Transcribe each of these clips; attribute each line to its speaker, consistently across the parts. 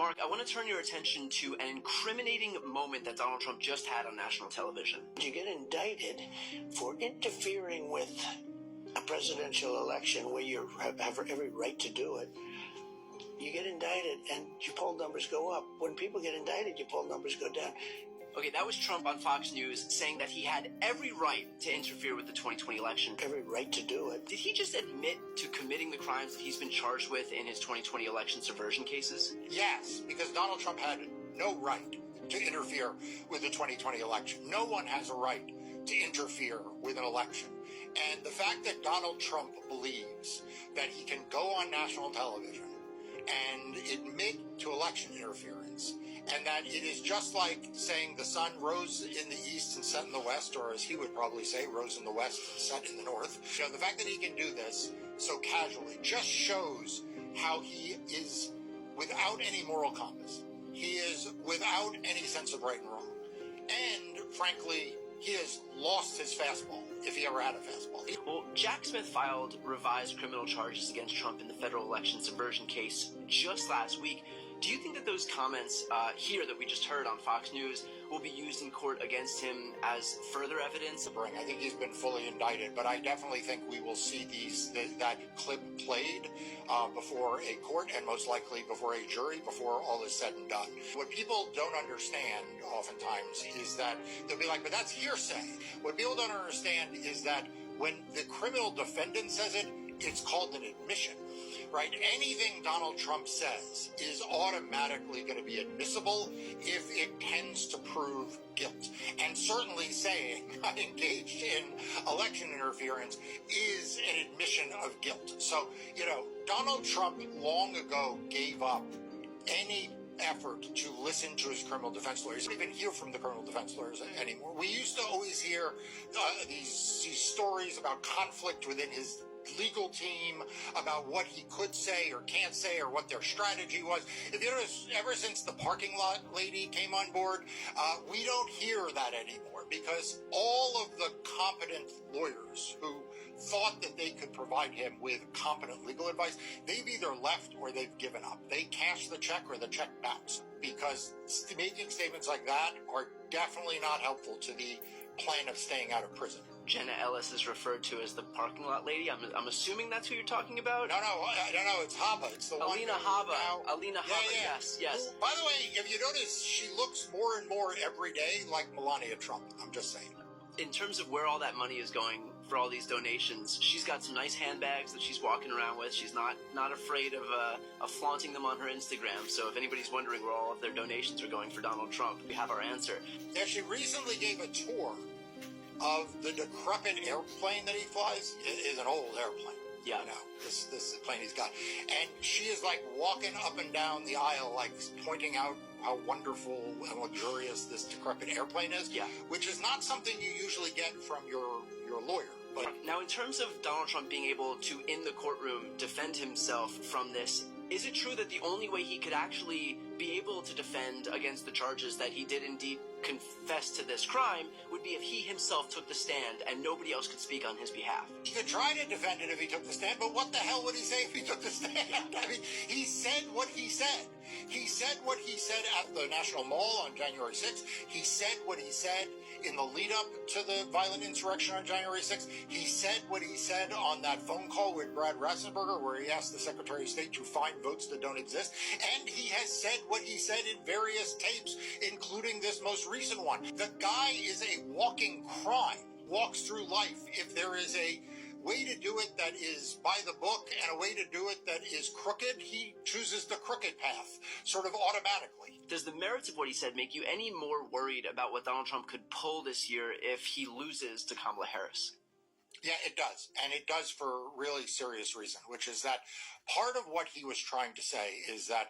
Speaker 1: Mark, I want to turn your attention to an incriminating moment that Donald Trump just had on national television.
Speaker 2: You get indicted for interfering with a presidential election where you have every right to do it. You get indicted and your poll numbers go up. When people get indicted, your poll numbers go down.
Speaker 1: Okay, that was Trump on Fox News saying that he had every right to interfere with the 2020 election.
Speaker 2: Every right to do it.
Speaker 1: Did he just admit to committing the crimes that he's been charged with in his 2020 election subversion cases?
Speaker 3: Yes, because Donald Trump had no right to interfere with the 2020 election. No one has a right to interfere with an election. And the fact that Donald Trump believes that he can go on national television and admit to election interference, and that it is just like saying the sun rose in the east and set in the west, or as he would probably say, rose in the west and set in the north. You know, the fact that he can do this so casually just shows how he is without any moral compass. He is without any sense of right and wrong. And, frankly, he has lost his fastball, if he ever had a fastball.
Speaker 1: Well, Jack Smith filed revised criminal charges against Trump in the federal election subversion case just last week. Do you think that those comments here that we just heard on Fox News will be used in court against him as further evidence?
Speaker 3: I think he's been fully indicted, but I definitely think we will see that clip played before a court and most likely before a jury before all is said and done. What people don't understand oftentimes is that they'll be like, but that's hearsay. What people don't understand is that when the criminal defendant says it, it's called an admission. Right? Anything Donald Trump says is automatically going to be admissible if it tends to prove guilt. And certainly saying I engaged in election interference is an admission of guilt. So, you know, Donald Trump long ago gave up any effort to listen to his criminal defense lawyers. We don't even hear from the criminal defense lawyers anymore. We used to always hear these stories about conflict within his legal team, about what he could say or can't say or what their strategy was. If you notice, ever since the parking lot lady came on board, we don't hear that anymore, because all of the competent lawyers who thought that they could provide him with competent legal advice, they've either left or they've given up. They cash the check or the check bounced, because making statements like that are definitely not helpful to the plan of staying out of prison.
Speaker 1: Jenna Ellis is referred to as the parking lot lady. I'm assuming that's who you're talking about?
Speaker 3: No, it's Haba. It's the
Speaker 1: Alina
Speaker 3: one.
Speaker 1: Haba. Alina Haba,
Speaker 3: yeah.
Speaker 1: yes.
Speaker 3: By the way, if you notice, she looks more and more every day like Melania Trump. I'm just saying.
Speaker 1: In terms of where all that money is going for all these donations, she's got some nice handbags that she's walking around with. She's not afraid of flaunting them on her Instagram. So if anybody's wondering where all of their donations are going for Donald Trump, we have our answer.
Speaker 3: Yeah, she recently gave a tour of the decrepit airplane that he flies. It is an old airplane.
Speaker 1: Yeah.
Speaker 3: You know, this plane he's got. And she is like walking up and down the aisle, like pointing out how wonderful and luxurious this decrepit airplane is.
Speaker 1: Yeah.
Speaker 3: Which is not something you usually get from your lawyer. But
Speaker 1: now, in terms of Donald Trump being able to, in the courtroom, defend himself from this, is it true that the only way he could actually be able to defend against the charges that he did indeed confess to this crime would be if he himself took the stand and nobody else could speak on his behalf?
Speaker 3: He could try to defend it if he took the stand, but what the hell would he say if he took the stand? I mean, he said what he said. He said what he said at the National Mall on January 6th. He said what he said in the lead-up to the violent insurrection on January 6th. He said what he said on that phone call with Brad Raffensperger, where he asked the Secretary of State to find votes that don't exist. And he has said what he said in various tapes, including this most recent one. The guy is a walking crime, walks through life. If there is a way to do it that is by the book and a way to do it that is crooked, he chooses the crooked path, sort of automatically.
Speaker 1: Does the merits of what he said make you any more worried about what Donald Trump could pull this year if he loses to Kamala Harris?
Speaker 3: Yeah, it does. And it does for a really serious reason, which is that part of what he was trying to say is that,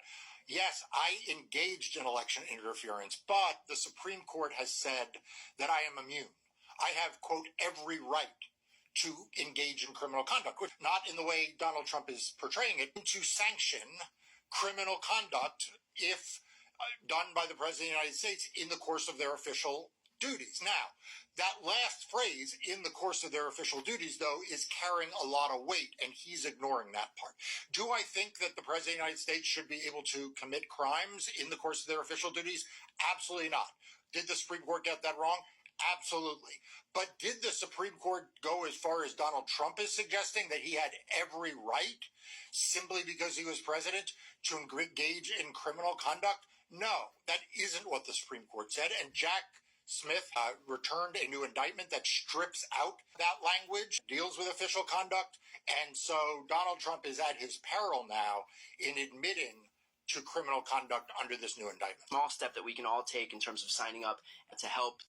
Speaker 3: yes, I engaged in election interference, but the Supreme Court has said that I am immune. I have, quote, every right to engage in criminal conduct, which not in the way Donald Trump is portraying it, to sanction criminal conduct if done by the President of the United States in the course of their official duties. Now, that last phrase, in the course of their official duties, though, is carrying a lot of weight, and he's ignoring that part. Do I think that the President of the United States should be able to commit crimes in the course of their official duties? Absolutely not. Did the Supreme Court get that wrong? Absolutely. But did the Supreme Court go as far as Donald Trump is suggesting, that he had every right, simply because he was president, to engage in criminal conduct? No, that isn't what the Supreme Court said. And Jack Smith returned a new indictment that strips out that language, deals with official conduct. And so Donald Trump is at his peril now in admitting to criminal conduct under this new indictment.
Speaker 1: Small step that we can all take in terms of signing up to help